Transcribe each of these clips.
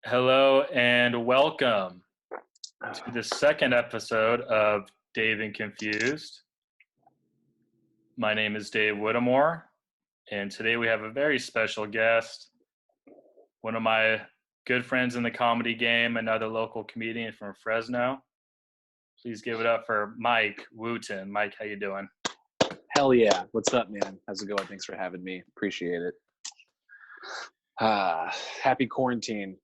Hello and welcome to the second episode of Dave and Confused. My name is Dave Whittemore, and today we have a very special guest, one of my good friends in the comedy game, another local comedian from Fresno. Please give it up for Mike Wooten. Mike, how you doing? Hell yeah. What's up, man? How's it going? Thanks for having me. Appreciate it. Happy quarantine.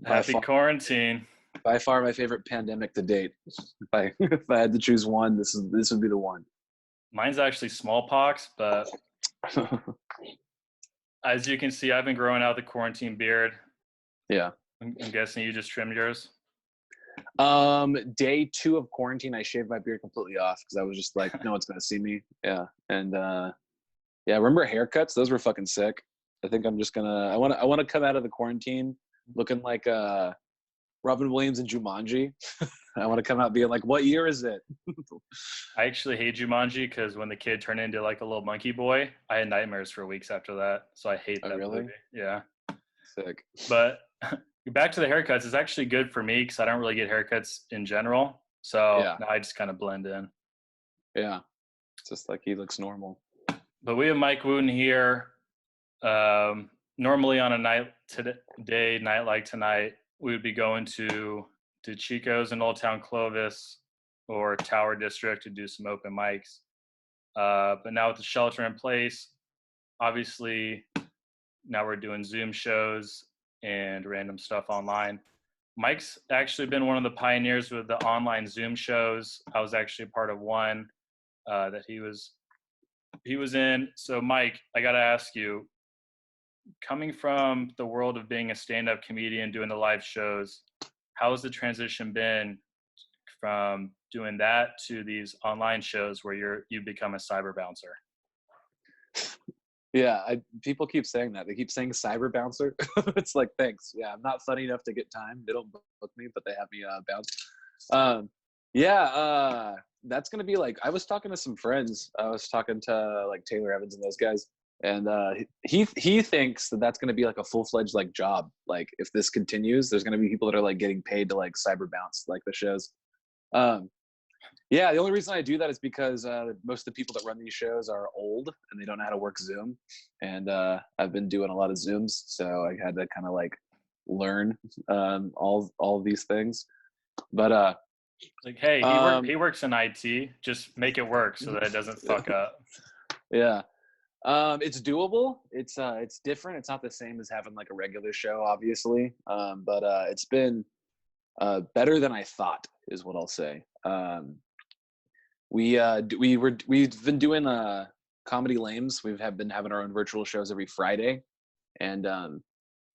Happy quarantine. By far my favorite pandemic to date. If I had to choose one, this would be the one. Mine's actually smallpox, but as you can see, I've been growing out the quarantine beard. Yeah. I'm guessing you just trimmed yours? Day 2 of quarantine, I shaved my beard completely off because I was just like, no one's gonna see me. Yeah. And yeah, remember haircuts? Those were fucking sick. I think I'm just gonna I wanna come out of the quarantine looking like Robin Williams and Jumanji. I want to come out being like, what year is it? I actually hate Jumanji because when the kid turned into like a little monkey boy, I had nightmares for weeks after that. So I hate that really? movie. Yeah. Sick. But back to the haircuts, it's actually good for me because I don't really get haircuts in general. So Yeah. now I just kind of blend in. Yeah. It's just like he looks normal. But we have Mike Wooten here. Normally on a night like tonight, we would be going to Chico's in Old Town Clovis or Tower District to do some open mics. But now with the shelter in place, obviously now we're doing Zoom shows and random stuff online. Mike's actually been one of the pioneers with the online Zoom shows. I was actually part of one that he was in. So Mike, I got to ask you, coming from the world of being a stand-up comedian, doing the live shows, how has the transition been from doing that to these online shows where you become a cyber bouncer? Yeah, people keep saying that. They keep saying cyber bouncer. It's like, thanks. Yeah, I'm not funny enough to get time. They don't book me, but they have me bounce. That's gonna be like, I was talking to some friends. I was talking to like Taylor Evans and those guys, and he thinks that that's gonna be like a full-fledged like job. Like if this continues, there's gonna be people that are like getting paid to like cyber bounce like the shows. Yeah, the only reason I do that is because most of the people that run these shows are old and they don't know how to work Zoom. And I've been doing a lot of Zooms, so I had to kind of like learn all of these things. But like, hey, he works in IT. Just make it work so that it doesn't fuck up. Yeah, it's doable. It's different. It's not the same as having like a regular show, obviously. But it's been better than I thought, is what I'll say. We've been doing comedy lames. Been having our own virtual shows every Friday, and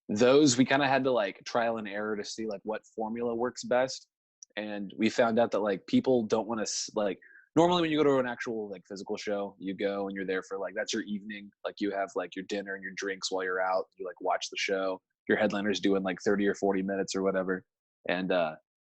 those we kind of had to like trial and error to see like what formula works best. And we found out that like people don't want to like, normally when you go to an actual like physical show, you go and you're there for like, that's your evening. Like you have like your dinner and your drinks while you're out. You like watch the show. Your headliner's doing like 30 or 40 minutes or whatever, and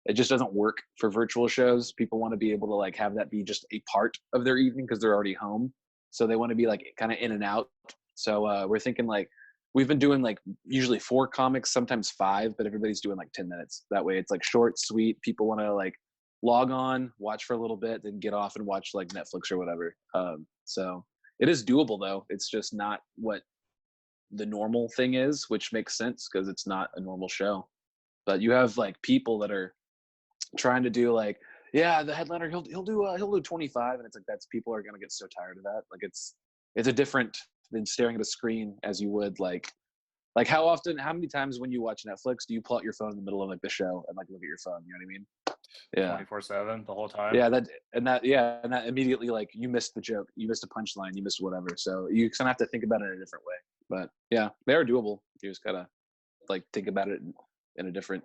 it just doesn't work for virtual shows. People want to be able to like have that be just a part of their evening because they're already home. So they want to be like kind of in and out. So we're thinking like, we've been doing like usually 4 comics, sometimes 5, but everybody's doing like 10 minutes. That way it's like short, sweet. People want to like log on, watch for a little bit, then get off and watch like Netflix or whatever. So it is doable though. It's just not what the normal thing is, which makes sense because it's not a normal show. But you have like people that are trying to do like, yeah, the headliner he'll do 25, and it's like, that's, people are gonna get so tired of that. Like it's a different than staring at a screen as you would like how many times when you watch Netflix do you pull out your phone in the middle of like the show and like look at your phone? You know what I mean? Yeah. 24/7 the whole time. Yeah, that immediately like you missed the joke, you missed a punchline, you missed whatever. So you kind of have to think about it in a different way. But yeah, they are doable. You just gotta like think about it in a different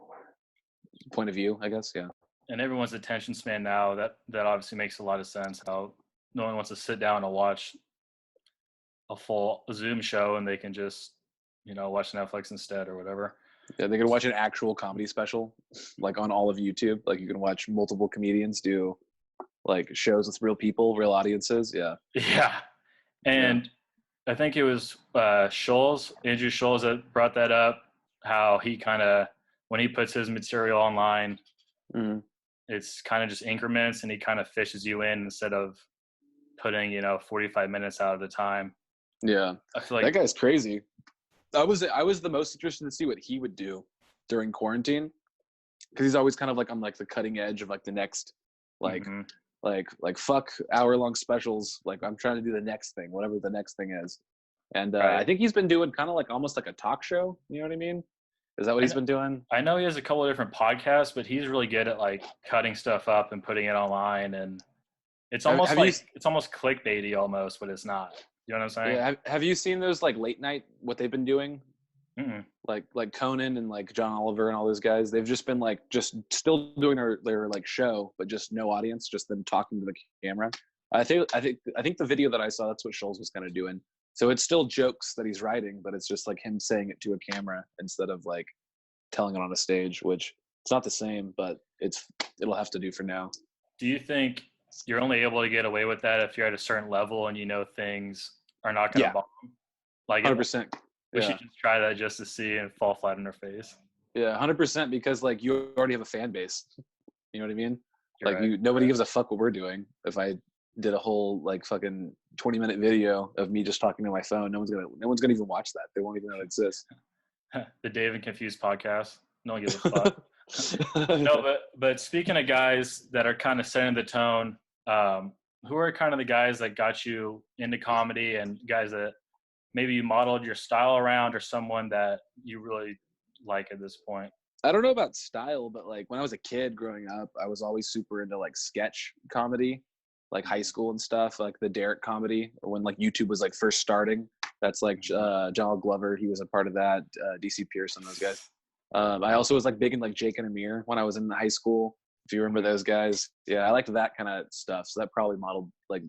point of view, I guess. Yeah. And everyone's attention span now, that obviously makes a lot of sense. How no one wants to sit down and watch a full Zoom show, and they can just watch Netflix instead or whatever. Yeah, they can watch an actual comedy special like on all of YouTube. Like you can watch multiple comedians do like shows with real people, real audiences. Yeah. And I think it was Andrew Scholes that brought that up, how he kind of when he puts his material online, Mhm. it's kind of just increments, and he kind of fishes you in instead of putting 45 minutes out of the time. Yeah, I feel that like guy's crazy. I was the most interested to see what he would do during quarantine, because he's always kind of like on like the cutting edge of like the next, like mhm, fuck hour-long specials. Like, I'm trying to do the next thing, whatever the next thing is. And I right. think he's been doing kind of like almost like a talk show. You know what I mean? Is that what I he's know, been doing? I know he has a couple of different podcasts, but he's really good at like cutting stuff up and putting it online, and Have you? it's almost clickbaity almost, but it's not. You know what I'm saying? Yeah. Have you seen those like late night what they've been doing? Mm-mm. Like Conan and like John Oliver and all those guys. They've just been like just still doing their like show, but just no audience, just them talking to the camera. I think the video that I saw, that's what Scholes was kind of doing. So it's still jokes that he's writing, but it's just like him saying it to a camera instead of like telling it on a stage, which it's not the same, but it'll have to do for now. Do you think you're only able to get away with that if you're at a certain level and things are not going to Yeah, bomb? Like, 100%. we should Yeah, just try that just to see and fall flat on our face. yeah, 100%, because like you already have a fan base. You know what I mean? You're Like, right. nobody gives a fuck what we're doing. If I did a whole like fucking 20-minute video of me just talking to my phone, no one's gonna even watch that. They won't even know it exists. The Dave and Confused podcast. No one gives a fuck. No, but speaking of guys that are kind of setting the tone, who are kind of the guys that got you into comedy, and guys that maybe you modeled your style around, or someone that you really like at this point? I don't know about style, but like when I was a kid growing up, I was always super into like sketch comedy, like high school and stuff, like the Derek comedy, or when like YouTube was like first starting. That's like John Glover. He was a part of that. DC Pierce and those guys. I also was like big in like Jake and Amir when I was in high school. If you remember those guys, yeah, I liked that kind of stuff. So that probably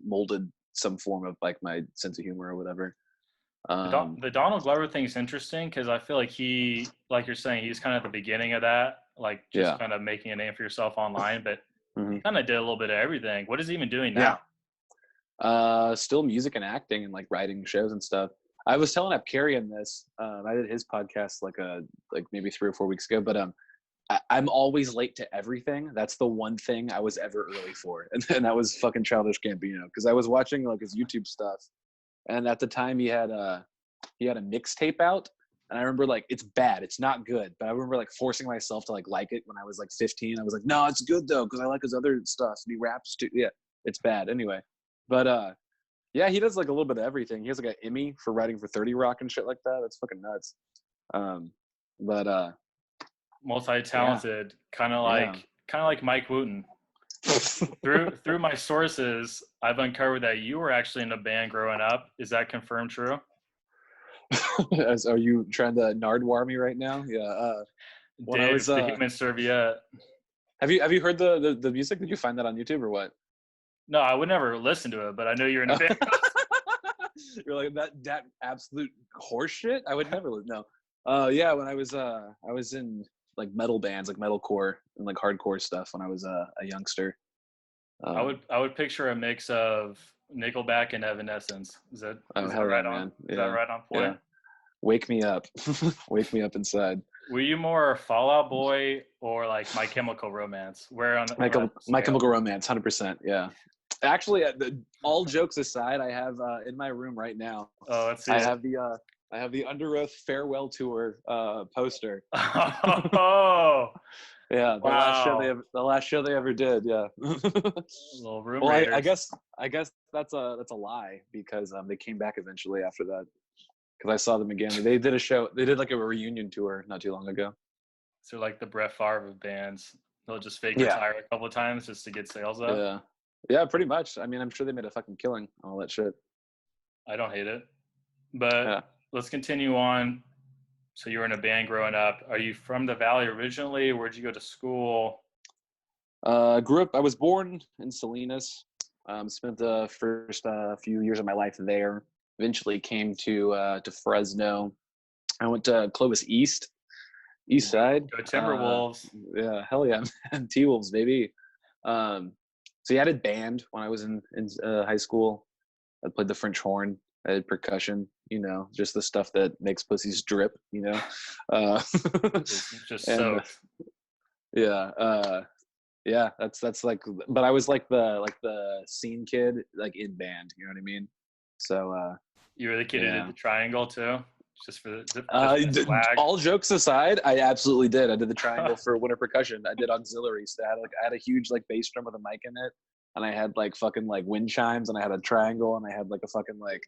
molded some form of like my sense of humor or whatever. The Donald Glover thing is interesting because I feel like like you're saying, he's kind of at the beginning of that, like just Yeah. kind of making a name for yourself online. But he Hmm. kind of did a little bit of everything. What is he even doing Yeah. now? Still music and acting and like writing shows and stuff. I was telling Apkarian this. I did his podcast like maybe 3 or 4 weeks ago, but I'm always late to everything. That's the one thing I was ever early for, and that was fucking Childish Gambino, because I was watching like his YouTube stuff, and at the time he had a mixtape out, and I remember like it's bad, it's not good, but I remember like forcing myself to like it when I was like 15. I was like, no, it's good though because I like his other stuff and he raps too. Yeah, it's bad anyway, but yeah, he does like a little bit of everything. He has like an Emmy for writing for 30 Rock and shit like that. That's fucking nuts. Um, but yeah, Multi-talented, yeah. kind of like Mike Wooten. Through my sources, I've uncovered that you were actually in a band growing up. Is that confirmed true? Are you trying to Nardwar me right now? Yeah. When I Dave, was the human serviette. have you heard the music? Did you find that on YouTube or what? No, I would never listen to it, but I know you're in a band. You're like that absolute horse shit. I would never no. Yeah, when I was in like metal bands, like metalcore and like hardcore stuff when I was a youngster. I would picture a mix of Nickelback and Evanescence. Oh, Is that hell yeah, right on? man. Is that Yeah, right on yeah. point? Wake me up, wake me up inside. Were you more Fallout Boy or like My Chemical Romance? Where on My the scale? Chemical Romance, 100%. Yeah. Actually, all jokes aside, I have in my room right now. Oh, let's see I it. have the Under Oath farewell tour poster. Oh, Yeah, wow. the last show they ever did. Yeah. Little Room Well, I Raiders. guess that's a lie, because they came back eventually after that, because I saw them again. They did a show. They did like a reunion tour not too long ago. So like the Brett Favre of bands. They'll just fake Yeah. retire a couple of times just to get sales up. Yeah. Yeah, pretty much. I mean, I'm sure they made a fucking killing on all that shit. I don't hate it. But Yeah. let's continue on. So you were in a band growing up. Are you from the Valley originally? Where'd you go to school? Grew up. I was born in Salinas. Spent the first few years of my life there. Eventually came to Fresno. I went to Clovis East Side. Go Timberwolves. Yeah, hell yeah, man. T-Wolves, baby. So yeah, I did band when I was in high school. I played the French horn. I did percussion, just the stuff that makes pussies drip, uh, Just and soaked. yeah, yeah, that's like, but I was like the scene kid, like in band, you know what I mean? So You were the kid who did yeah. the triangle too, just for the swag. All jokes aside, I absolutely did. I did the triangle for winter percussion. I did auxiliaries. I had a huge like bass drum with a mic in it, and I had like fucking like wind chimes, and I had a triangle, and I had like a fucking like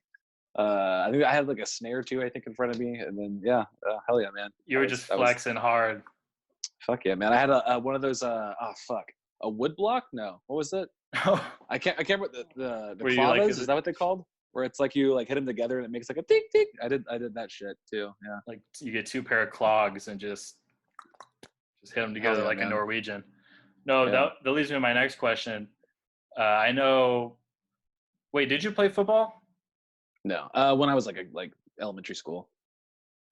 I think I had like a snare too. I think in front of me, and then yeah, hell yeah, man. You were just flexing hard. Fuck yeah, man. I had a one of those oh fuck, a wood block. No, what was it? I can't remember the Were you like, clavas. Is that what they called? Where it's like you like hit them together and it makes like a tick tick. I did that shit too. Yeah. like you get two pair of clogs and just hit them Hell together yeah, like a man. Norwegian? No, Yeah. that leads me to my next question. I know. Wait, did you play football? No. When I was like elementary school.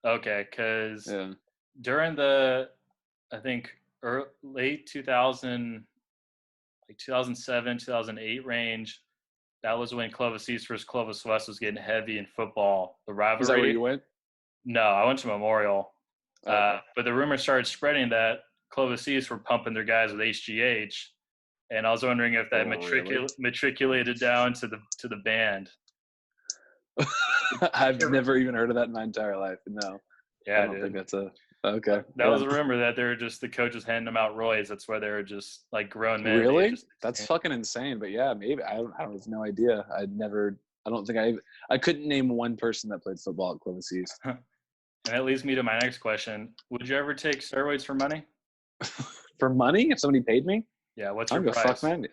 Okay, because Yeah. during the, I think, late 2000, like 2007, 2008 range, that was when Clovis East versus Clovis West was getting heavy in football. The Is that where rivalry. you went? No, I went to Memorial. Oh, okay. But the rumor started spreading that Clovis East were pumping their guys with HGH, and I was wondering if that Oh, really? matriculated down to the band. I've never even heard of that in my entire life. No, I Yeah, don't think dude. that's okay. That Yeah. was a rumor that they were just the coaches handing them out Roy's. That's why they were just like grown men. They Really? just That's fucking insane. But yeah, maybe I don't have no idea. I don't think I couldn't name one person that played football at Clovis East. and that leads me to my next question. Would you ever take steroids for money? For money? If somebody paid me? Yeah, what's I your don't give a fuck, price? man.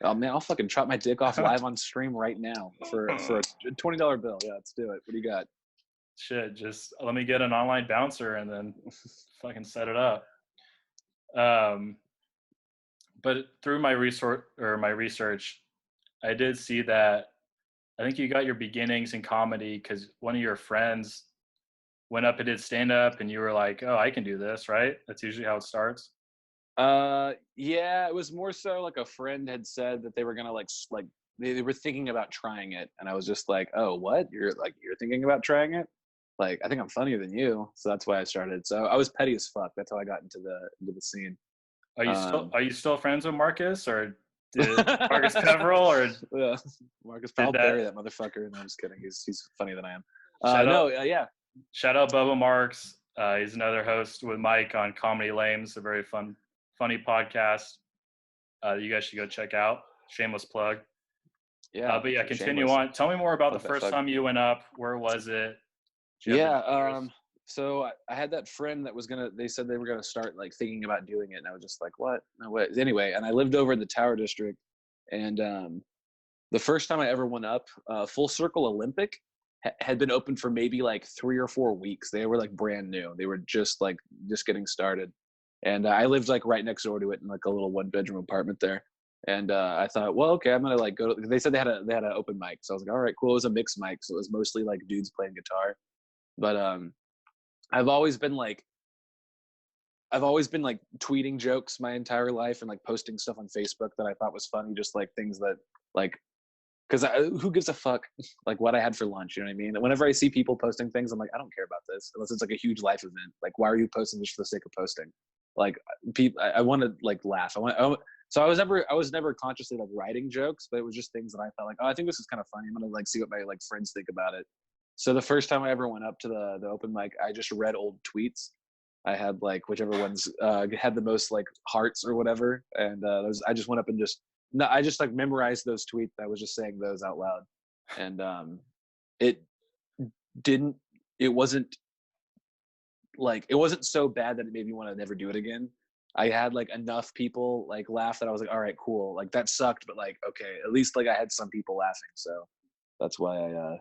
Oh man, I'll fucking chop my dick off live on stream right now for a $20 bill. Yeah, let's do it. What do you got? Shit, just let me get an online bouncer and then fucking set it up. Um, but through my research, I did see that I think you got your beginnings in comedy because one of your friends went up and did stand up, and you were like, "Oh, I can do this," right? That's usually how it starts. Yeah, it was more so like a friend had said that they were gonna like they were thinking about trying it, and I was just like, oh, what? You're thinking about trying it? Like, I think I'm funnier than you, so that's why I started. So I was petty as fuck. That's how I got into the scene. Um, Are you still friends with Marcus, or did Marcus Peveril, or yeah, Marcus, did I'll that bury that motherfucker. No, I'm just kidding. He's funnier than I am. shout out No, yeah, shout out Bubba Marks? He's another host with Mike on Comedy Lames, a very funny podcast. You guys should go check out. Shameless plug. yeah. But yeah, continue Shameless. on. Tell me more about the Fuck that first fuck. time you went up. Where was it? Did you have Yeah. the jitters? So I had that friend that was they said they were gonna start like thinking about doing it, and I was just like, what? No way. Anyway, and I lived over in the Tower District, and the first time I ever went up, Full Circle Olympic had been open for maybe like 3 or 4 weeks. They were like brand new. They were just getting started, and I lived like right next door to it in like a little 1-bedroom apartment there. And I thought, well, okay, I'm gonna like go. They said they had an open mic, so I was like, all right, cool. It was a mixed mic, so it was mostly like dudes playing guitar. But I've always been like tweeting jokes my entire life and like posting stuff on Facebook that I thought was funny, just like things that like, because who gives a fuck like what I had for lunch, you know what I mean? And whenever I see people posting things, I'm like, I don't care about this unless it's like a huge life event. Like, why are you posting just for the sake of posting? Like, people, I want to like laugh. So I was never consciously like writing jokes, but it was just things that I thought like, oh, I think this is kind of funny. I'm gonna like see what my like friends think about it. So the first time I ever went up to the open mic, I just read old tweets. I had like whichever ones had the most like hearts or whatever, and I just went up and just no, I just like memorized those tweets. I was just saying those out loud, and it didn't. It wasn't it wasn't so bad that it made me want to never do it again. I had like enough people like laugh that I was like, all right, cool. Like that sucked, but like okay, at least like I had some people laughing. So that's why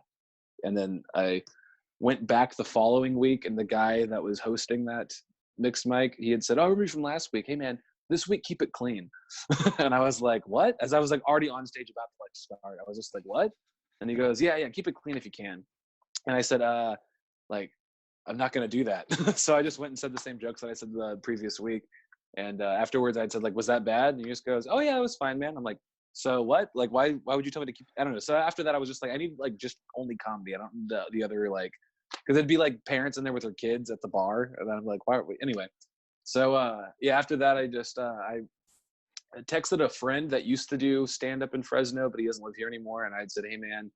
and then I went back the following week, and the guy that was hosting that mixed mic, he had said, "Oh, I remember from last week. Hey, man, this week keep it clean." And I was like, "What?" As I was like already on stage about to like start, I was just like, "What?" And he goes, "Yeah, keep it clean if you can." And I said, like, I'm not gonna do that." So I just went and said the same jokes that I said the previous week. And afterwards, I said, like, "Was that bad?" And he just goes, "Oh yeah, it was fine, man." I'm like, So what? Like, why would you tell me to keep? I don't know. So after that, I was just like, I need like just only comedy. I don't need the other like, because it'd be like parents in there with their kids at the bar, and then I'm like, why? Are we? Anyway, so yeah, after that, I just I texted a friend that used to do stand up in Fresno, but he doesn't live here anymore, and I'd said, hey man,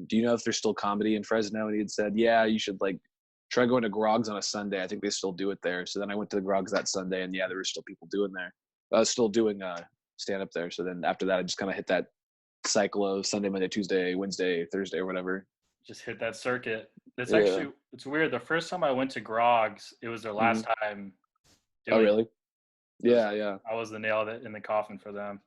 do you know if there's still comedy in Fresno? And he had said, yeah, you should like try going to Grog's on a Sunday. I think they still do it there. So then I went to the Grog's that Sunday, and yeah, there were still people doing there. Still doing stand up there. So then after that, I just kind of hit that cycle of Sunday, Monday, Tuesday, Wednesday, Thursday, or whatever. Just hit that circuit. It's Yeah. actually it's weird. The first time I went to Grog's, it was their Hmm. last time Oh, doing it. really? It was Yeah, yeah. I was the nail that in the coffin for them.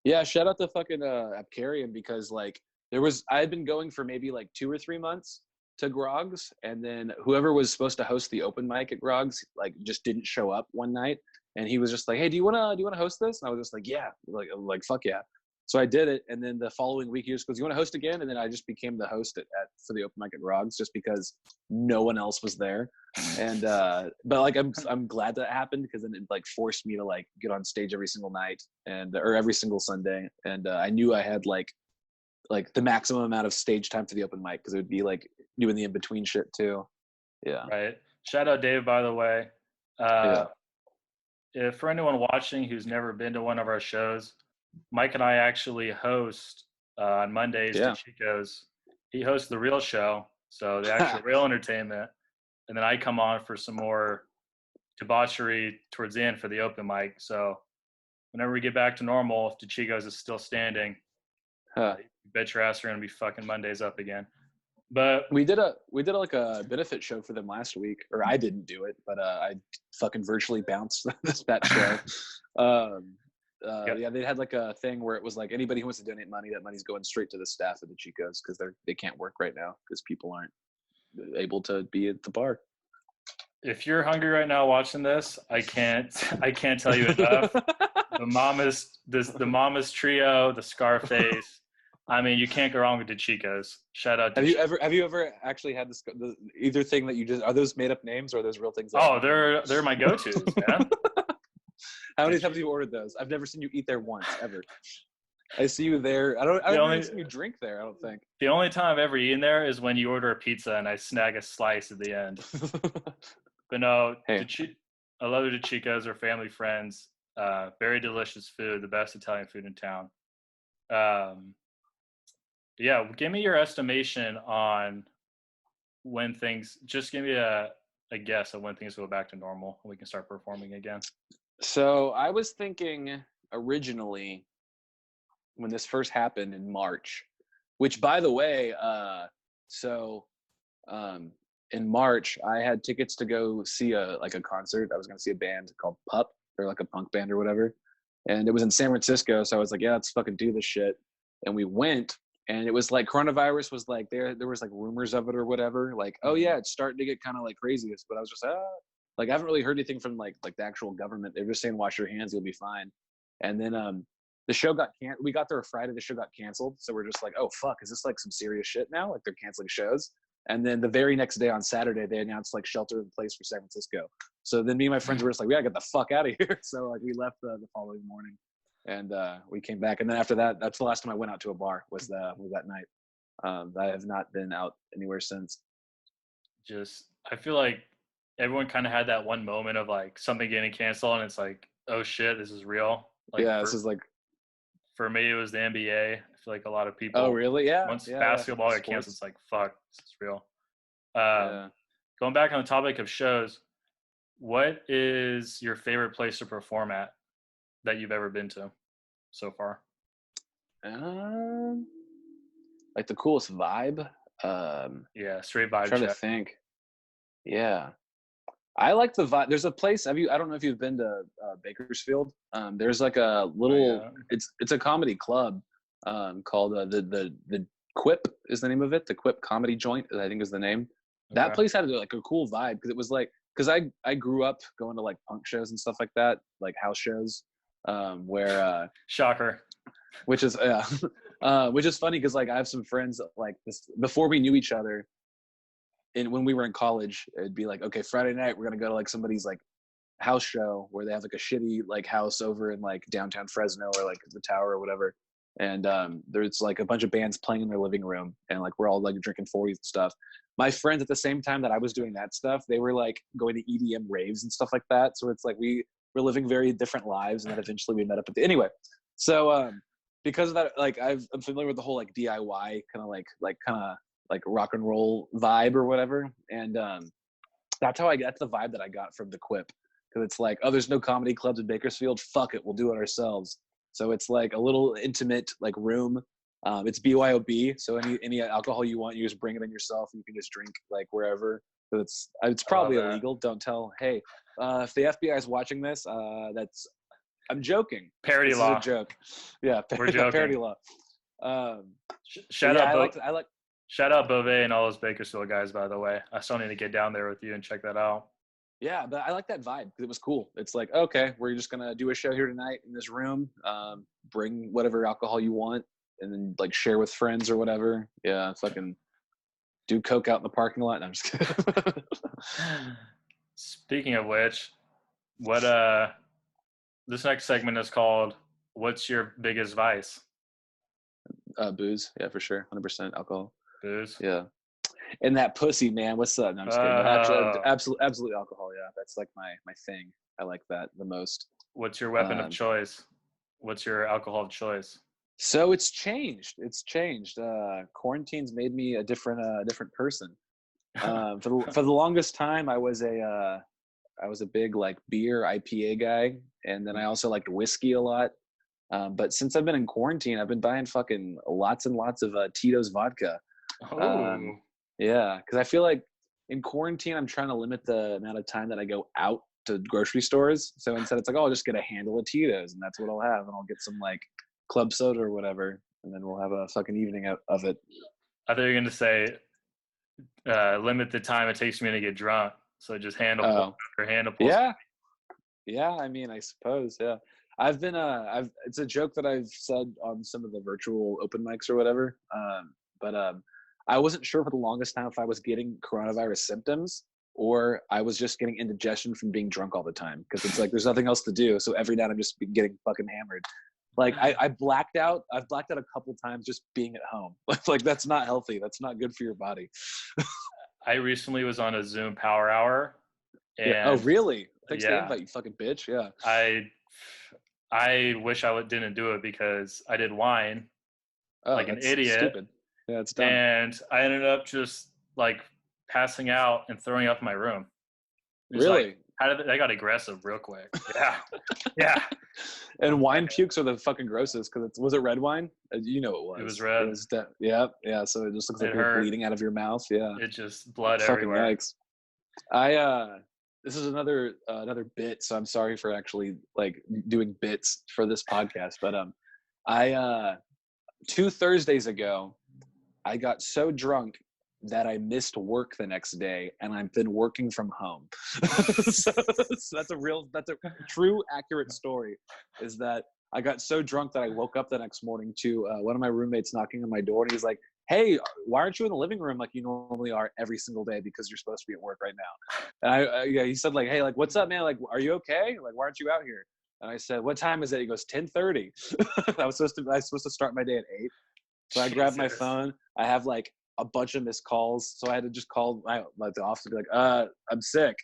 Yeah, shout out to fucking Apkarian, because like I had been going for maybe like 2 or 3 months to Grog's, and then whoever was supposed to host the open mic at Grog's like just didn't show up one night, and he was just like, hey, do you wanna host this? And I was just like, yeah, like fuck yeah. So I did it, and then the following week he just goes, you want to host again? And then I just became the host for the open mic at Grog's, just because no one else was there. And but like I'm glad that happened, because then it like forced me to like get on stage every single night, and or every single Sunday, and I knew I had like the maximum amount of stage time for the open mic, because it would be like doing the in between shit too. Yeah. Right. Shout out Dave, by the way. Yeah. Uh, if for anyone watching who's never been to one of our shows, Mike and I actually host on Mondays to Yeah. Chico's. He hosts the real show, so the actual real entertainment, and then I come on for some more debauchery towards the end for the open mic. So whenever we get back to normal, if DeChico's is still standing, Huh. you bet your ass we're gonna be fucking Mondays up again. But We did like a benefit show for them last week, or I didn't do it, but I fucking virtually bounced that show. yep. Yeah, they had like a thing where it was like anybody who wants to donate money, that money's going straight to the staff of the Chicos, because they can't work right now because people aren't able to be at the bar. If you're hungry right now watching this, I can't tell you enough. The Mamas Trio, the Scarface. I mean, you can't go wrong with the Chicos. Shout out to Have you ever actually had either thing that you just, are those made up names or are those real things? Oh, they're my go-tos, man. How many times have you ordered those? I've never seen you eat there once, ever. I see you there. I've never seen you drink there, I don't think. The only time I've ever eaten there is when you order a pizza and I snag a slice at the end. But no, hey. I love the Chicos. They're family friends. Very delicious food, the best Italian food in town. Yeah, give me your estimation on when things, just give me a guess of when things go back to normal and we can start performing again. So I was thinking originally when this first happened in March, which by the way, in March I had tickets to go see a concert. I was going to see a band called Pup. They're like a punk band or whatever. And it was in San Francisco. So I was like, yeah, let's fucking do this shit. And we went, and it was like coronavirus was like there was like rumors of it or whatever. Like, oh yeah, it's starting to get kind of like crazy. But I was just like, I haven't really heard anything from like the actual government. They're just saying, wash your hands, you'll be fine. And then the show got canceled. We got there Friday, the show got canceled. So we're just like, oh fuck, is this like some serious shit now? Like they're canceling shows. And then the very next day on Saturday, they announced like shelter in place for San Francisco. So then me and my friends were just like, we gotta get the fuck out of here. So like we left the following morning, and we came back. And then after that, that's the last time I went out to a bar was that night. I have not been out anywhere since. I feel like everyone kind of had that one moment of like something getting canceled, and it's like, oh shit, this is real. Like, yeah, this is like. For me, it was the NBA. I feel like a lot of people. Oh really? Yeah. Once basketball got canceled, it's like fuck, this is real. Going back on the topic of shows, what is your favorite place to perform at that you've ever been to so far? Like the coolest vibe. Yeah, straight vibe. I'm trying to think. Yeah, I like the vibe. There's a place. I don't know if you've been to Bakersfield. There's like a little. It's a comedy club called the Quip is the name of it. The Quip Comedy Joint, I think, is the name. Okay. That place had like a cool vibe because it was like, because I grew up going to like punk shows and stuff like that, like house shows, where shocker, which is funny because like I have some friends like this before we knew each other. And when we were in college, it'd be like, okay, Friday night we're gonna go to like somebody's like house show where they have like a shitty like house over in like downtown Fresno or like the Tower or whatever. And there's like a bunch of bands playing in their living room, and like we're all like drinking 40s and stuff. My friends at the same time that I was doing that stuff, they were like going to EDM raves and stuff like that. So it's like we were living very different lives, and then eventually we met up at the anyway. So because of that, like I'm familiar with the whole like DIY kind of like rock and roll vibe or whatever, and that's the vibe that I got from the Quip, because it's like, oh, there's no comedy clubs in Bakersfield. Fuck it, we'll do it ourselves. So it's like a little intimate like room. It's BYOB, so any alcohol you want, you just bring it in yourself, and you can just drink like wherever. But it's probably illegal. Don't tell. Hey, if the FBI is watching this, I'm joking. Parody this law. Is a joke. Yeah, We're joking. Parody law. Shout out, I like. Shout out Beauvais and all those Bakersfield guys, by the way. I still need to get down there with you and check that out. Yeah, but I like that vibe because it was cool. It's like, okay, we're just gonna do a show here tonight in this room. Bring whatever alcohol you want, and then like share with friends or whatever. Yeah, fucking do coke out in the parking lot. No, I'm just kidding. Speaking of which, what this next segment is called "What's Your Biggest Vice?" Booze, yeah, for sure, 100% alcohol. Booze, yeah. And that pussy, man. What's up? No, I'm just kidding. But actually, absolutely alcohol. Yeah, that's like my thing. I like that the most. What's your weapon of choice? What's your alcohol of choice? So it's changed. Quarantine's made me a different person. For the longest time, I was a big like beer IPA guy, and then I also liked whiskey a lot. But since I've been in quarantine, I've been buying fucking lots and lots of Tito's vodka. Oh. Yeah, because I feel like in quarantine, I'm trying to limit the amount of time that I go out to grocery stores. So instead, it's like, oh, I'll just get a handle of Tito's, and that's what I'll have, and I'll get some like club soda or whatever, and then we'll have a fucking evening of it. I thought you were gonna say limit the time it takes me to get drunk, so just handle or handle. Yeah. I mean, I suppose. Yeah, I've been. It's a joke that I've said on some of the virtual open mics or whatever. But I wasn't sure for the longest time if I was getting coronavirus symptoms or I was just getting indigestion from being drunk all the time, because it's like there's nothing else to do. So every night I'm just getting fucking hammered. Like I blacked out. I've blacked out a couple times just being at home. Like that's not healthy. That's not good for your body. I recently was on a Zoom power hour. And yeah. Oh really? Thanks for the invite, you fucking bitch. Yeah. I wish I didn't do it because I did wine like an idiot. Stupid. Yeah, it's dumb. And I ended up just like passing out and throwing up in my room. Really? Like, I got aggressive real quick. Yeah. Yeah. And wine pukes are the fucking grossest, because was it red wine? You know it was. It was red. Yeah. So it just looks like you're bleeding out of your mouth. Yeah. It just blood everywhere. Yikes. This is another bit, so I'm sorry for actually like doing bits for this podcast, but 2 Thursdays ago, I got so drunk that I missed work the next day, and I've been working from home. so that's a true, accurate story, is that I got so drunk that I woke up the next morning to one of my roommates knocking on my door, and he's like, hey, why aren't you in the living room like you normally are every single day, because you're supposed to be at work right now? And he said like, hey, like, what's up, man? Like, are you okay? Like, why aren't you out here? And I said, what time is it? He goes, 10:30. I was supposed to start my day at 8. So I grabbed my phone. I have like a bunch of missed calls, so I had to just call the office and be like, I'm sick.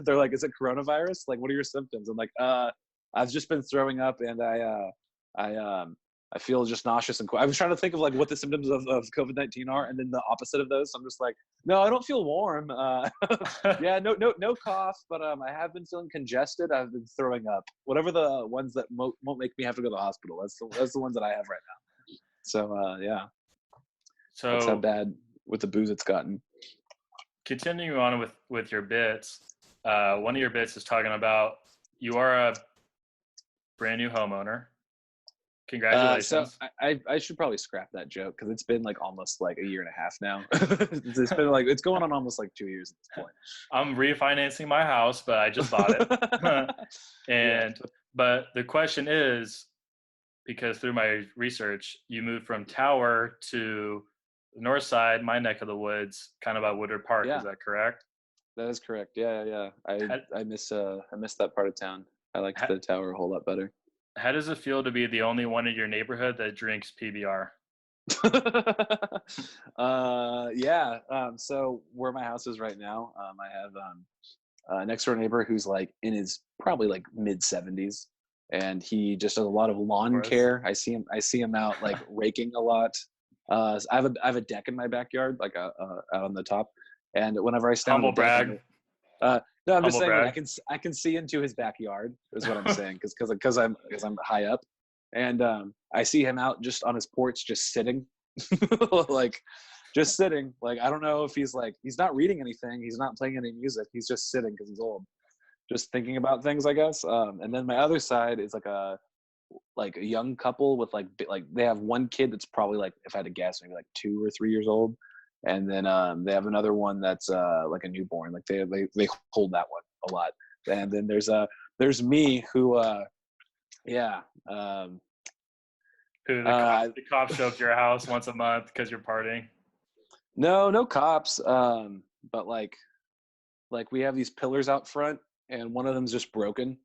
They're like, is it coronavirus? Like, what are your symptoms? I'm like, I've just been throwing up, and I feel just nauseous and I was trying to think of like what the symptoms of COVID-19 are, and then the opposite of those. So I'm just like, no, I don't feel warm. Yeah, no cough, but I have been feeling congested. I've been throwing up. Whatever the ones that won't make me have to go to the hospital. That's the ones that I have right now. So yeah. So that's how bad with the booze it's gotten. Continuing on with your bits, one of your bits is talking about you are a brand new homeowner. Congratulations. So I should probably scrap that joke, because it's been like almost like a year and a half now. It's been like, it's going on almost like 2 years at this point. I'm refinancing my house, but I just bought it. But the question is, because through my research, you moved from Tower to the north side, my neck of the woods, kind of by Woodard Park. Yeah. Is that correct? That is correct. Yeah. How, I miss that part of town. I liked how, the tower a whole lot better. how does it feel to be the only one in your neighborhood that drinks PBR? Yeah. So where my house is right now, I have next door neighbor who's like in his probably like mid 70s, and he just does a lot of Of lawn course. care. I see him out like raking a lot. I have a deck in my backyard, like out on the top, and whenever I stand on the Humble deck, brag. no, I'm just Humble saying like brag. I can see into his backyard is what I'm saying because I'm high up, and I see him out just on his porch just sitting, like just sitting. Like I don't know if he's not reading anything, he's not playing any music, he's just sitting because he's old, just thinking about things, I guess. And then my other side is like a young couple with like they have one kid that's probably like, if I had to guess, maybe like 2 or 3 years old, and then they have another one that's like a newborn. Like they hold that one a lot. And then there's me who yeah um Who uh the cops show up to your house once a month because you're partying. no cops, but like we have these pillars out front, and one of them's just broken.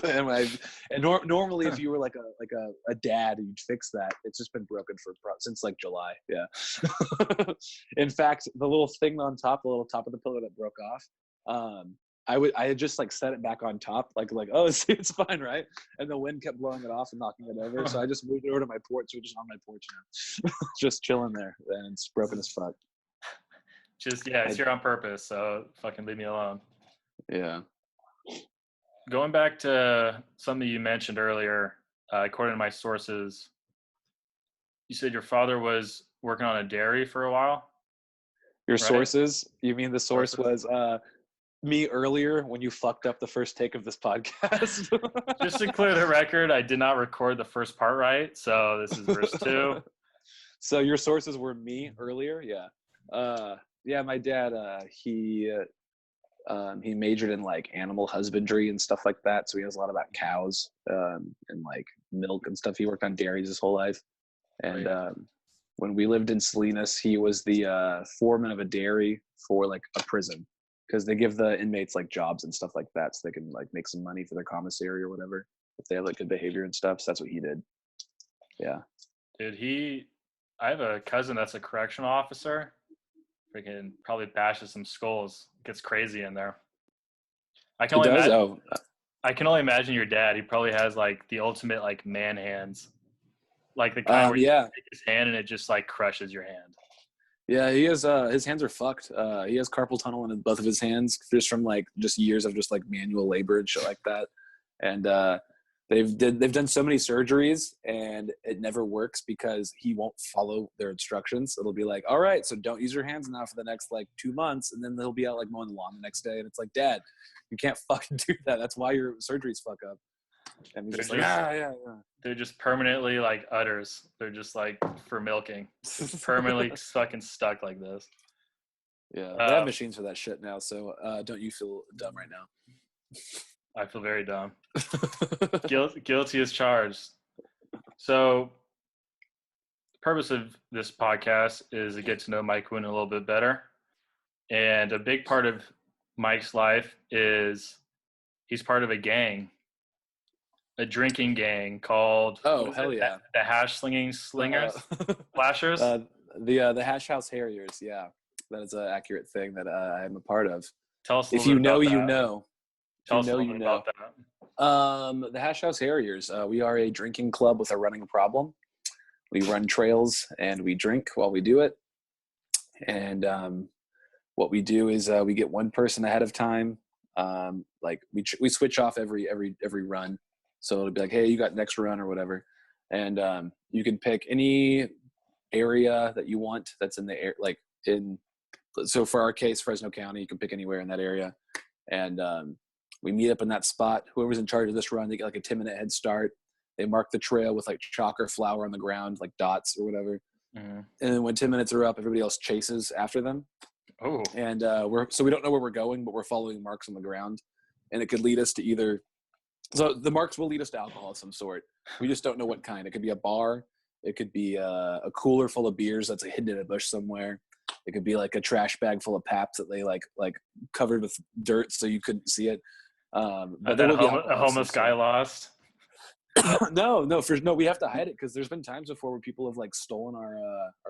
and normally if you were like a dad, you'd fix that. It's just been broken since like July. Yeah. In fact, the little thing on top, the little top of the pillar that broke off, I had just like set it back on top, like oh it's fine, right? And the wind kept blowing it off and knocking it over, so I just moved it over to my porch. We're just on my porch now, just chilling there, and it's broken as fuck. Just yeah, it's here on purpose. So fucking leave me alone. Yeah. Going back to something you mentioned earlier, according to my sources, you said your father was working on a dairy for a while, Your right? sources? You mean the source Sources. was me earlier when you fucked up the first take of this podcast? Just to clear the record, I did not record the first part right, so this is verse two. So your sources were me earlier? Yeah. Yeah, my dad, he majored in like animal husbandry and stuff like that. So he knows a lot about cows, and like milk and stuff. He worked on dairies his whole life. And Right. when we lived in Salinas, he was the foreman of a dairy for like a prison, because they give the inmates like jobs and stuff like that, so they can like make some money for their commissary or whatever if they have like good behavior and stuff. So that's what he did. Yeah. Dude, I have a cousin that's a correctional officer. Freaking probably bashes some skulls. Gets crazy in there. I can It only does. imagine. Oh, I can only imagine your dad. He probably has like the ultimate like man hands, like the kind where you yeah. take his hand and it just like crushes your hand. Yeah, he has his hands are fucked. He has carpal tunnel in both of his hands just from like just years of just like manual labor and shit like that. And they've done so many surgeries, and it never works because he won't follow their instructions. It'll be like, all right, so don't use your hands now for the next like 2 months, and then he'll be out like mowing the lawn the next day, and it's like, Dad, you can't fucking do that. That's why your surgeries fuck up. And he's They're just like, just yeah. they're just permanently like udders. They're just like for milking. Just permanently fucking stuck like this. Yeah, they have Uh, machines for that shit now. So don't you feel dumb right now? I feel very dumb. Guilty as charged. So the purpose of this podcast is to get to know Mike Wooten a little bit better. And a big part of Mike's life is he's part of a gang, a drinking gang called, what Oh, is hell it? yeah. The hash slinging Uh, slingers, flashers. uh, the Hash House Harriers. Yeah, that is an accurate thing that I am a part of. Tell us a If little you bit know, about you that. know. If Tell you us a know, little you bit know. about that. The Hash House Harriers. We are a drinking club with a running problem. We run trails and we drink while we do it. And what we do is we get one person ahead of time. Like we switch off every run. So it'll be like, hey, you got next run or whatever, and you can pick any area that you want that's in the air, like in. So for our case, Fresno County, you can pick anywhere in that area, and we meet up in that spot. Whoever's in charge of this run, they get like a 10-minute head start. They mark the trail with like chalk or flour on the ground, like dots or whatever. Mm-hmm. And then when 10 minutes are up, everybody else chases after them. Oh, And we don't know where we're going, but we're following marks on the ground, and it could lead us to either. So the marks will lead us to alcohol of some sort. We just don't know what kind. It could be a bar. It could be a cooler full of beers that's hidden in a bush somewhere. It could be like a trash bag full of Paps that they like covered with dirt so you couldn't see it. But there will be A alcohol. homeless guy lost. No, we have to hide it because there's been times before where people have like stolen our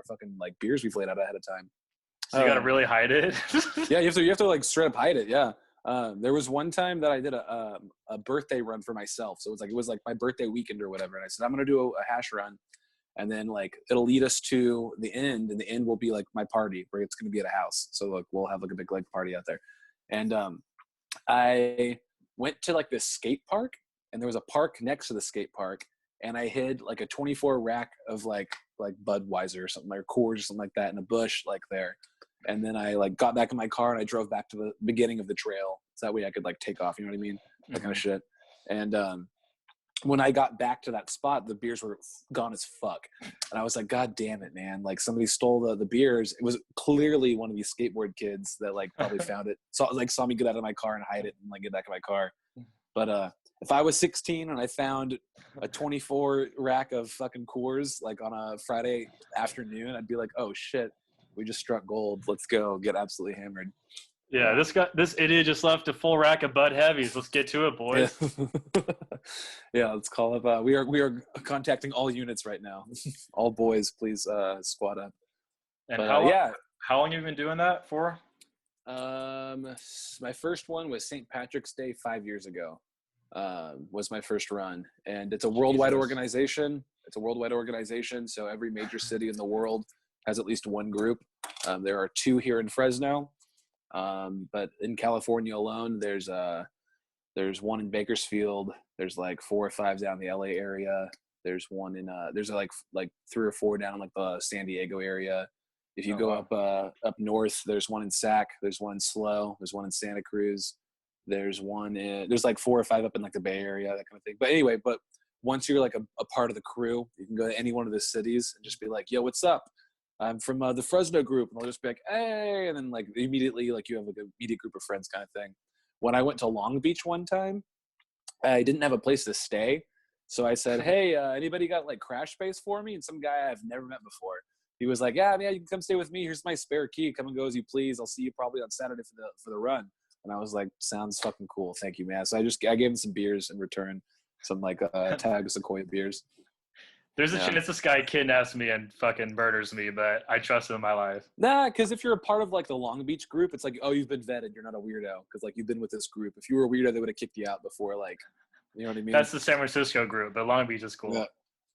fucking like beers we've laid out ahead of time. So you got to really hide it. Yeah, you have to like straight up hide it. Yeah. There was one time that I did a birthday run for myself. So it was like my birthday weekend or whatever. And I said, I'm going to do a hash run. And then like, it'll lead us to the end, and the end will be like my party where it's going to be at a house. So like, we'll have like a big like party out there. And I went to like this skate park, and there was a park next to the skate park. And I hid like a 24 rack of like Budweiser or something, like Coors or something like that in a bush like there. And then I like got back in my car and I drove back to the beginning of the trail. So that way I could like take off, you know what I mean? That kind of shit. And when I got back to that spot, the beers were gone as fuck. And I was like, God damn it, man. Like somebody stole the beers. It was clearly one of these skateboard kids that like probably found it. Saw me get out of my car and hide it and like get back in my car. But if I was 16 and I found a 24 rack of fucking Coors like on a Friday afternoon, I'd be like, oh shit, we just struck gold. Let's go get absolutely hammered. Yeah, this idiot just left a full rack of Bud Heavies. Let's get to it, boys. Yeah, yeah, let's call up. We are contacting all units right now. All boys, please squad up. And how long have you been doing that for? My first one was St. Patrick's Day 5 years ago. Was my first run, and it's a worldwide organization. It's a worldwide organization, so every major city in the world has at least one group. There are 2 here in Fresno, but in California alone, there's one in Bakersfield. There's like 4 or 5 down the LA area. There's one in there's like 3 or 4 down in like the San Diego area. If you go up north, there's one in Sac. There's one in SLO. There's one in Santa Cruz. There's like 4 or 5 up in like the Bay Area, that kind of thing. But anyway, once you're like a part of the crew, you can go to any one of the cities and just be like, yo, what's up? I'm from the Fresno group. And they'll just be like, hey. And then like immediately, like you have like a immediate group of friends kind of thing. When I went to Long Beach one time, I didn't have a place to stay. So I said, hey, anybody got like crash space for me? And some guy I've never met before, he was like, yeah, man, you can come stay with me. Here's my spare key. Come and go as you please. I'll see you probably on Saturday for the run. And I was like, sounds fucking cool. Thank you, man. So I gave him some beers in return, some like Tag Sequoia beers. There's a chance this guy kidnaps me and fucking murders me, but I trust him in my life. Nah, because if you're a part of like the Long Beach group, it's like, oh, you've been vetted. You're not a weirdo because like you've been with this group. If you were a weirdo, they would have kicked you out before. Like, you know what I mean? That's the San Francisco group, but Long Beach is cool.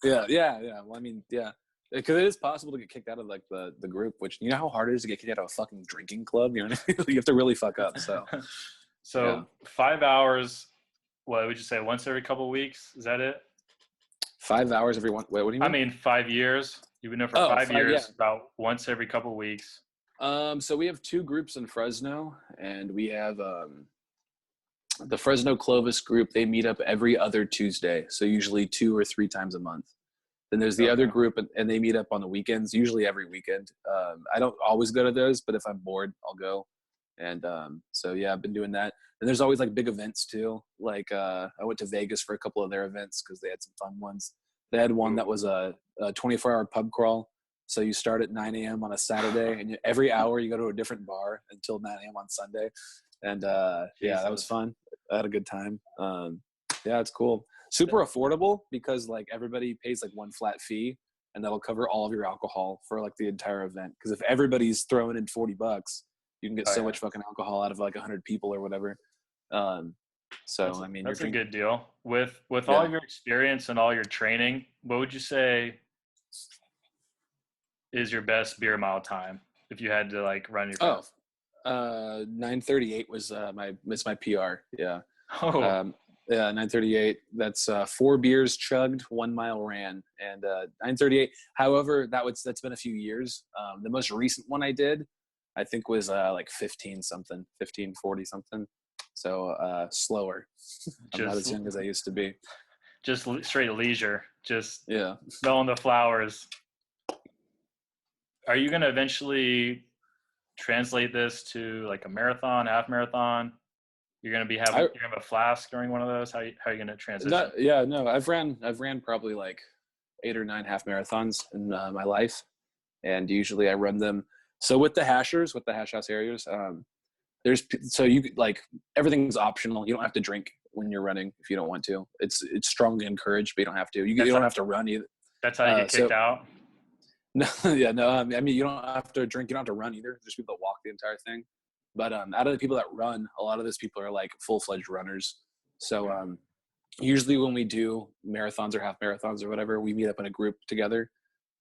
Yeah. Well, I mean, yeah. Because it is possible to get kicked out of like the group, which you know how hard it is to get kicked out of a fucking drinking club. You know what I mean? You have to really fuck up. So, 5 hours. What would you say? Once every couple of weeks? Is that it? 5 hours every one. Wait, what do you mean? I mean 5 years. You've been there for 5 years. Yeah. About once every couple of weeks. So we have 2 groups in Fresno, and we have the Fresno Clovis group. They meet up every other Tuesday, so usually 2 or 3 times a month. Then there's the other group, and they meet up on the weekends, usually every weekend. I don't always go to those, but if I'm bored, I'll go. And so, yeah, I've been doing that. And there's always, like, big events, too. Like, I went to Vegas for a couple of their events because they had some fun ones. They had one that was a 24-hour pub crawl. So you start at 9 a.m. on a Saturday, and every hour you go to a different bar until 9 a.m. on Sunday. And, yeah, that was fun. I had a good time. Yeah, it's cool. Super affordable because like everybody pays like one flat fee and that'll cover all of your alcohol for like the entire event. Because if everybody's throwing in $40, you can get so much fucking alcohol out of like 100 people or whatever. So I mean, that's a good deal. With all your experience and all your training, what would you say is your best beer mile time if you had to like run your best? 9:38 was my PR. Yeah. Oh. 9:38. That's 4 beers chugged, 1 mile ran, and 9:38. However, that's been a few years. The most recent one I did, I think, was like 15:40 something. So slower. I'm not as young as I used to be. Just straight leisure. Just smelling the flowers. Are you gonna eventually translate this to like a marathon, half marathon? You're gonna you're gonna have a flask during one of those. How are you gonna transition? I've ran probably like 8 or 9 half marathons in my life, and usually I run them So with the hashers, with the hash house areas, so you like everything's optional. You don't have to drink when you're running if you don't want to. It's strongly encouraged, but you don't have to. You don't have to run either. That's how you get kicked out. No, yeah, no. I mean, you don't have to drink. You don't have to run either. There's people that walk the entire thing. But out of the people that run, a lot of those people are like full-fledged runners. So usually when we do marathons or half marathons or whatever, we meet up in a group together,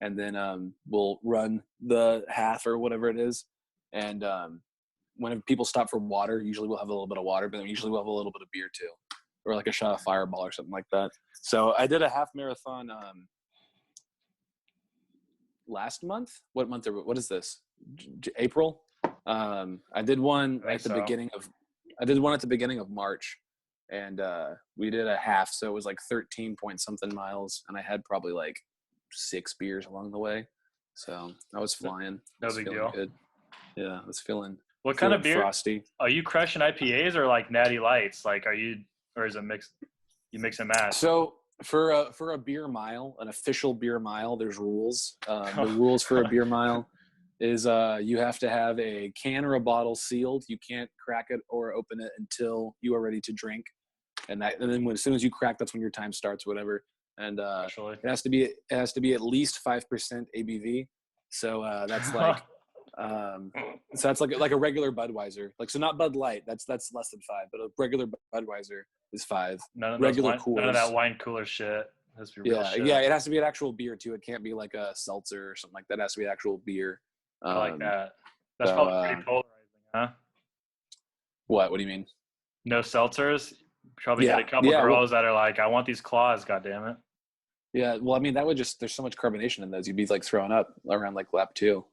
and then we'll run the half or whatever it is. And when people stop for water, usually we'll have a little bit of water, but then usually we'll have a little bit of beer too, or like a shot of Fireball or something like that. So I did a half marathon last month. What month? What is this? April. I did one at the beginning of. I did one at the beginning of March, and we did a half, so it was like 13 point something miles, and I had probably like 6 beers along the way. So I was flying. No big deal. Good. Yeah, I was feeling. What kind of beer? Frosty. Are you crushing IPAs or like natty lights? Like, or is it mixed? You mix and match. So for a beer mile, an official beer mile, there's rules. The rules for a beer mile is you have to have a can or a bottle sealed. You can't crack it or open it until you are ready to drink. And then as soon as you crack, that's when your time starts, whatever. And it has to be at least 5% ABV. So that's like so that's like a regular Budweiser. Like, so not Bud Light, that's less than 5, but a regular Budweiser is 5. None of that wine cooler shit. Yeah, it has to be an actual beer too. It can't be like a seltzer or something like that. It has to be an actual beer. I like that. That's probably pretty polarizing, huh? What do you mean? No seltzers? Probably get a couple girls that are like, I want these claws, goddammit. Yeah, well, I mean, that would there's so much carbonation in those. You'd be like throwing up around like lap 2.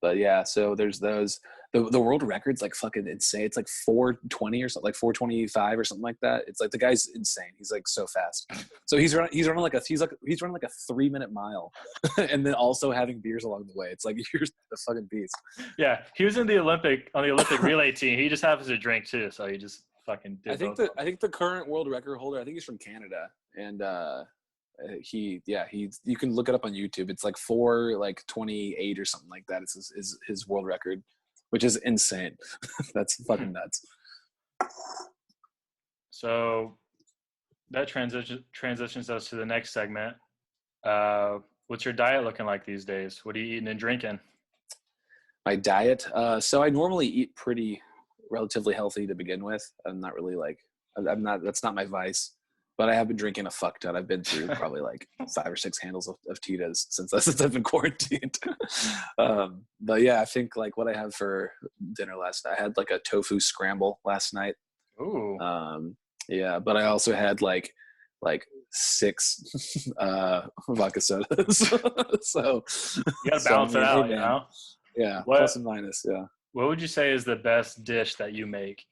But yeah, so there's those. The world record's like fucking insane. It's like 4:20 or something, like 4:25 or something like that. It's like the guy's insane. He's like so fast. So he's running like a 3-minute mile, and then also having beers along the way. It's like, you're the fucking beast. Yeah, he was on the Olympic relay team. He just happens to drink too, so he just fucking did. I think the current world record holder, I think he's from Canada, and you can look it up on YouTube. It's like 4:28 or something like that. It's his world record, which is insane. That's fucking nuts. So that transitions us to the next segment. What's your diet looking like these days? What are you eating and drinking? My diet. So I normally eat pretty relatively healthy to begin with. I'm not really like, that's not my vice. But I have been drinking a fuck ton. I've been through probably like 5 or 6 handles of Tito's since I've been quarantined. But yeah, I think like what I had for dinner last night, I had like a tofu scramble last night. Ooh. Yeah, but I also had like 6 vodka sodas. So you gotta balance it out, you know? Yeah, plus and minus, yeah. What would you say is the best dish that you make?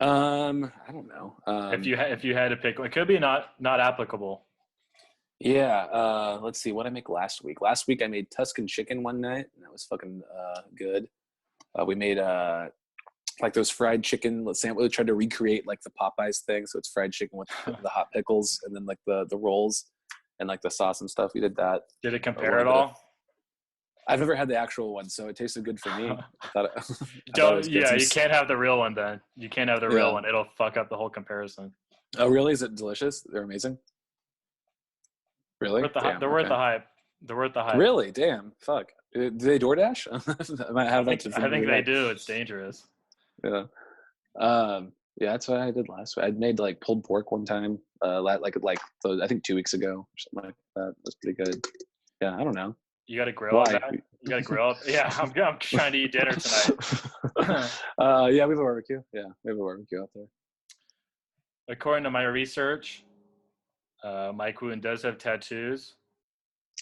I don't know. If you had to pick one, it could be not applicable. Yeah. Let's see what I make last week. Last week I made Tuscan chicken one night, and that was fucking good. We made like those fried chicken sandwich. We tried to recreate like the Popeyes thing, so it's fried chicken with the hot pickles and then like the rolls and like the sauce and stuff. We did that. Did it compare at all? I've never had the actual one, so it tasted good for me. You can't have the real one then. You can't have the real one. It'll fuck up the whole comparison. Oh, really? Is it delicious? They're amazing? Really? They're worth the hype. They're worth the hype. Really? Damn. Fuck. Do they DoorDash? I think they do. It's dangerous. Yeah. Yeah, that's what I did last week. I made like pulled pork one time, I think 2 weeks ago or something like that. It was pretty good. Yeah, I don't know. You got to grill up. You got to grill up. Yeah, I'm trying to eat dinner tonight. Yeah, we have a barbecue. Yeah, we have a barbecue out there. According to my research, Mike Wooten does have tattoos.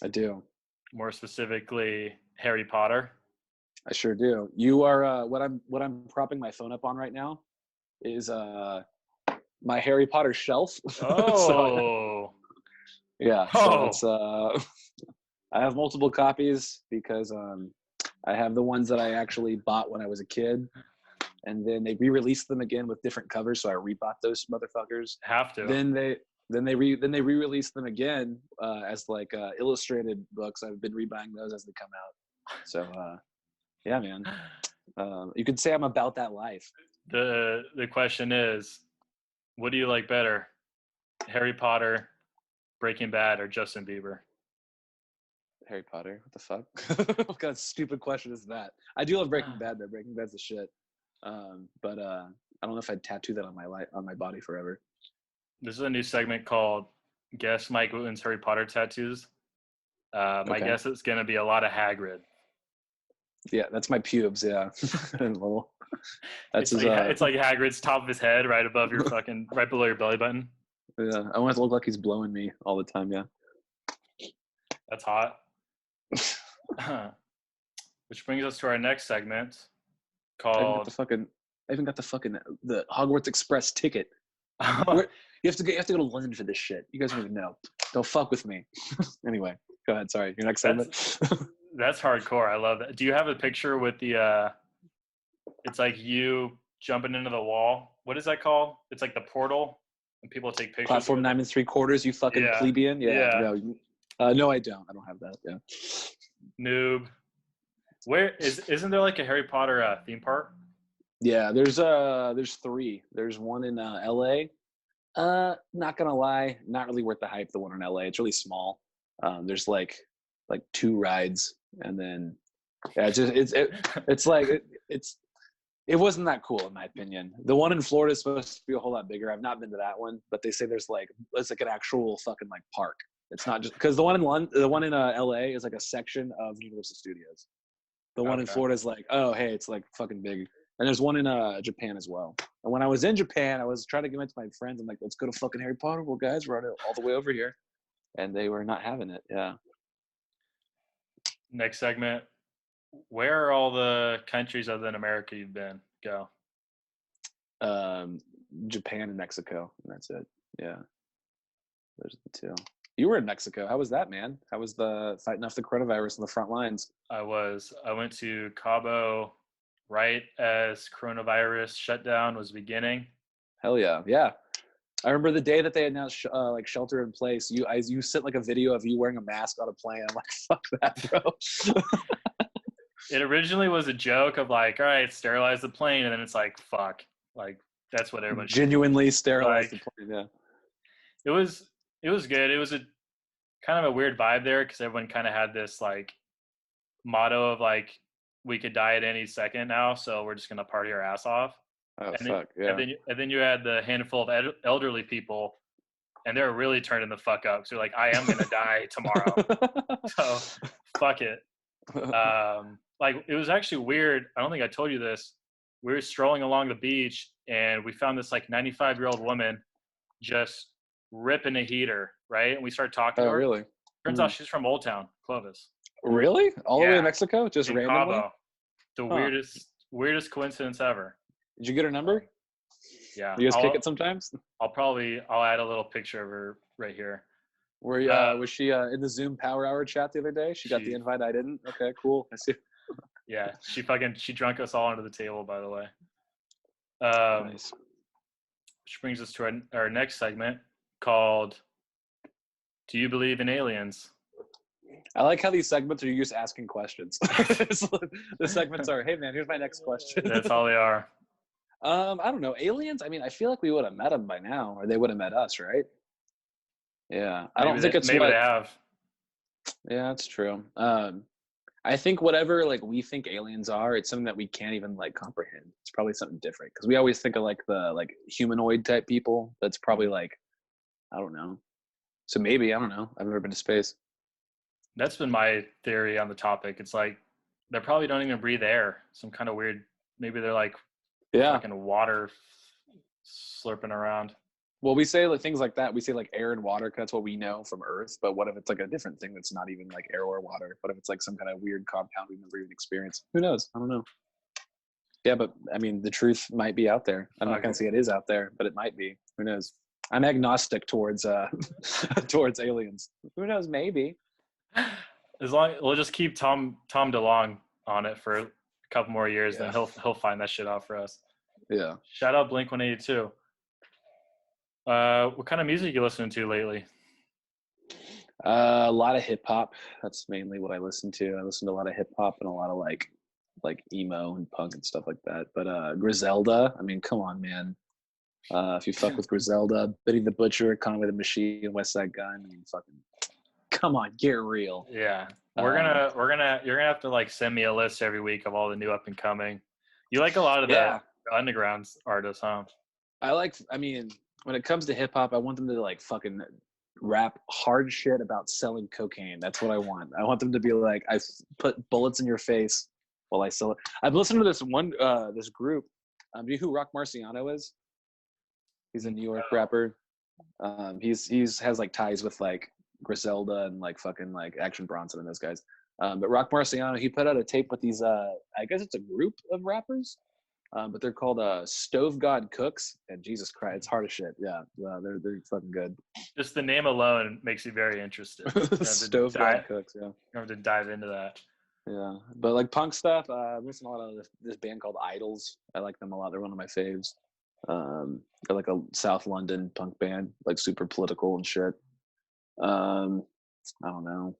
I do. More specifically, Harry Potter. I sure do. You are what I'm propping my phone up on right now is my Harry Potter shelf. Oh. So it's I have multiple copies because I have the ones that I actually bought when I was a kid, and then they re-released them again with different covers, so I rebought those motherfuckers. Have to. Then Then they re-released them again as like illustrated books. I've been rebuying those as they come out. So yeah, man. You could say I'm about that life. The question is, what do you like better, Harry Potter, Breaking Bad, or Justin Bieber? Harry Potter. What the fuck? What kind of stupid question is that? I do love Breaking Bad though. Breaking Bad's the shit. But I don't know if I'd tattoo that on my body forever. This is a new segment called Guess Mike Wooten's Harry Potter tattoos. My Okay. guess is going to be a lot of Hagrid. Yeah, that's my pubes. Yeah, that's It's like Hagrid's top of his head, right above your fucking, right below your belly button. Yeah, I want it to look like he's blowing me all the time. Yeah. That's hot. Which brings us to our next segment I even got called. the Hogwarts Express ticket. You have to go to London for this shit. You guys don't even know. Don't fuck with me. Anyway, go ahead. Sorry, your next segment. That's hardcore. I love that. Do you have a picture with the? It's like you jumping into the wall. What is that called? It's like the portal, and people take pictures. Platform 9 3/4. You fucking plebeian. Yeah. No, I don't. I don't have that. Yeah. Noob. Where isn't there like a Harry Potter theme park? Yeah, there's 3. There's one in LA. Not gonna lie, not really worth the hype. The one in LA, it's really small. There's like 2 rides, and then yeah, it wasn't that cool in my opinion. The one in Florida is supposed to be a whole lot bigger. I've not been to that one, but they say it's like an actual fucking like park. It's not just because the one in LA is like a section of Universal Studios. The one in Florida is like, oh hey, it's like fucking big. And there's one in Japan as well. And when I was in Japan, I was trying to convince my friends. I'm like, let's go to fucking Harry Potter. Well, guys, we're all the way over here. And they were not having it. Yeah. Next segment. Where are all the countries other than America you've been? Go. Japan and Mexico. And that's it. Yeah. Those are the 2. You were in Mexico. How was that, man? How was the fighting off the coronavirus on the front lines? I went to Cabo right as coronavirus shutdown was beginning. Hell yeah. Yeah. I remember the day that they announced like shelter in place. You sent like a video of you wearing a mask on a plane. I'm like, fuck that, bro. It originally was a joke of like, all right, sterilize the plane, and then it's like, fuck, like that's what everyone genuinely sterilized the plane. Yeah. It was good. It was a kind of a weird vibe there because everyone kind of had this like motto of like, we could die at any second now, so we're just gonna party our ass off. Oh, and fuck, yeah. And then you had the handful of elderly people, and they're really turning the fuck up. So like, I am gonna die tomorrow, so fuck it. Like it was actually weird. I don't think I told you this. We were strolling along the beach, and we found this like 95-year-old woman just ripping a heater, right? And we started talking to her. Really? Turns out she's from Old Town, Clovis. Really? All the way to Mexico? Just in randomly? Cabo. The weirdest coincidence ever. Did you get her number? Yeah. You guys kick it sometimes? I'll add a little picture of her right here. Was she in the Zoom Power Hour chat the other day? She got the invite, I didn't? Okay, cool. I see. Yeah, she drunk us all under the table, by the way. Nice. Which brings us to our next segment called Do You Believe in Aliens? I like how these segments are you just asking questions. The segments are, hey man, here's my next question. That's all they are. I don't know. Aliens, I mean, I feel like we would have met them by now, or they would have met us, right? Yeah. I don't think it's maybe they have. Yeah, that's true. I think whatever like we think aliens are, it's something that we can't even like comprehend. It's probably something different because we always think of like the like humanoid type people. That's probably like, I don't know. So maybe, I don't know. I've never been to space. That's been my theory on the topic. It's like they probably don't even breathe air. Some kind of weird. Maybe they're like fucking water slurping around. Well, we say like things like that. We say like air and water because that's what we know from Earth. But what if it's like a different thing that's not even like air or water? What if it's like some kind of weird compound we've never even experienced? Who knows? I don't know. Yeah, but I mean, the truth might be out there. I'm not going to say it is out there, but it might be. Who knows? I'm agnostic towards towards aliens. Who knows? Maybe. As long we'll just keep Tom DeLonge on it for a couple more years, then he'll find that shit out for us. Yeah. Shout out Blink-182. What kind of music you listening to lately? A lot of hip hop. That's mainly what I listen to. I listen to a lot of hip hop and a lot of like emo and punk and stuff like that. But Griselda, I mean, come on, man. If you fuck with Griselda, Benny the Butcher, Conway the Machine, West Side Gun, I mean, fucking, come on, get real. Yeah, Um, you're gonna have to like send me a list every week of all the new up and coming. You like a lot of yeah, the underground artists, huh? I mean, when it comes to hip hop, I want them to like fucking rap hard shit about selling cocaine. That's what I want. I want them to be like, I put bullets in your face while I sell it. I've listened to this group. Do you know who Rock Marciano is? He's a New York rapper. He's has like ties with like Griselda and like fucking like Action Bronson and those guys. But Rock Marciano, he put out a tape with these. I guess it's a group of rappers, but they're called Stove God Cooks. And Jesus Christ, it's hard as shit. Yeah, they're fucking good. Just the name alone makes you very interested. Stove God Cooks. Yeah, You have to dive into that. yeah. But like punk stuff, I listen to a lot of this band called Idols. I like them a lot. They're one of my faves. They're like a South London punk band, like super political and shit. Um, I don't know,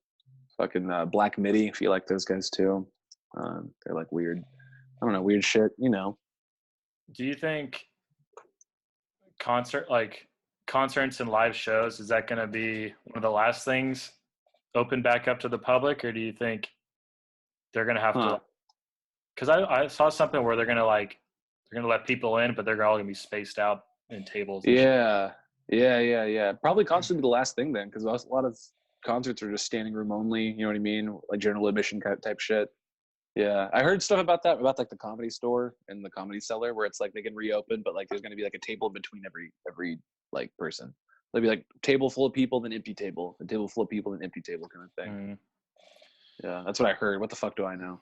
fucking Black Midi, if you like those guys too. They're like weird. I don't know, weird shit. You know. Do you think concerts and live shows, is that going to be one of the last things open back up to the public, or do you think they're going to have Huh. to? Because I saw something where they're gonna let people in, but they're all gonna be spaced out in tables and shit. Yeah. Yeah. Probably concerts would be the last thing then, because a lot of concerts are just standing room only. You know what I mean? Like general admission type shit. Yeah, I heard stuff about that, about like the Comedy Store and the Comedy Cellar, where it's like they can reopen, but like there's going to be like a table in between every like person. There'll be like table full of people, then empty table, a table full of people, then empty table kind of thing. Mm, Yeah, that's what I heard. What the fuck do I know?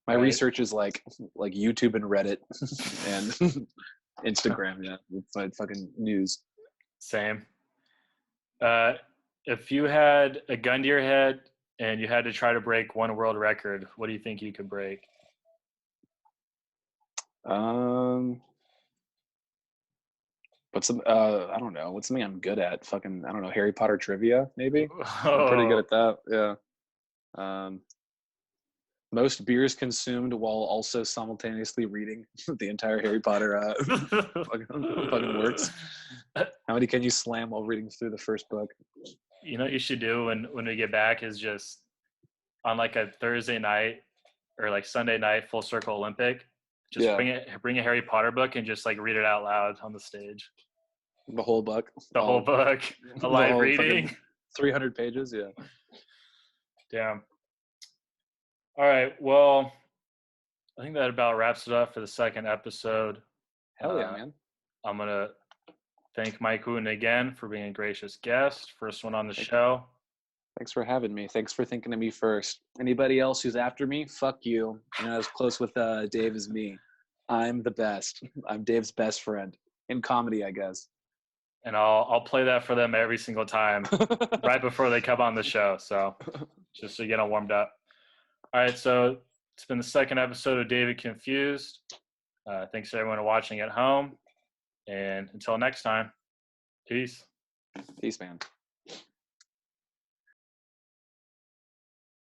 My right. research is like YouTube and Reddit and Instagram. Yeah, it's like fucking news. Same. Uh, if you had a gun to your head and you had to try to break one world record, what do you think you could break? Um, what's some? I don't know. What's something I'm good at? Fucking, I don't know. Harry Potter trivia, maybe. I'm pretty good Oh, at that. Yeah. Um, most beers consumed while also simultaneously reading the entire Harry Potter fucking works. How many can you slam while reading through the first book? you know what you should do when we get back is just on like a Thursday night or like Sunday night full circle Olympic. Just Yeah, bring a Harry Potter book and just like read it out loud on the stage. the whole book, The whole all book, a the live whole reading. fucking 300 pages. Yeah. Damn. All right. Well, I think that about wraps it up for the second episode. Hell yeah, Uh, man. I'm going to thank Mike Wooten again for being a gracious guest. First one on the Thank you. show. Thanks for having me. Thanks for thinking of me first. Anybody else who's after me, fuck you. You're not as close with Dave as me. I'm the best. I'm Dave's best friend in comedy, I guess. And I'll play that for them every single time right before they come on the show. So just to get them warmed up. All right. So it's been the second episode of David Confused. Thanks to everyone watching at home. And until next time, peace. Peace, man.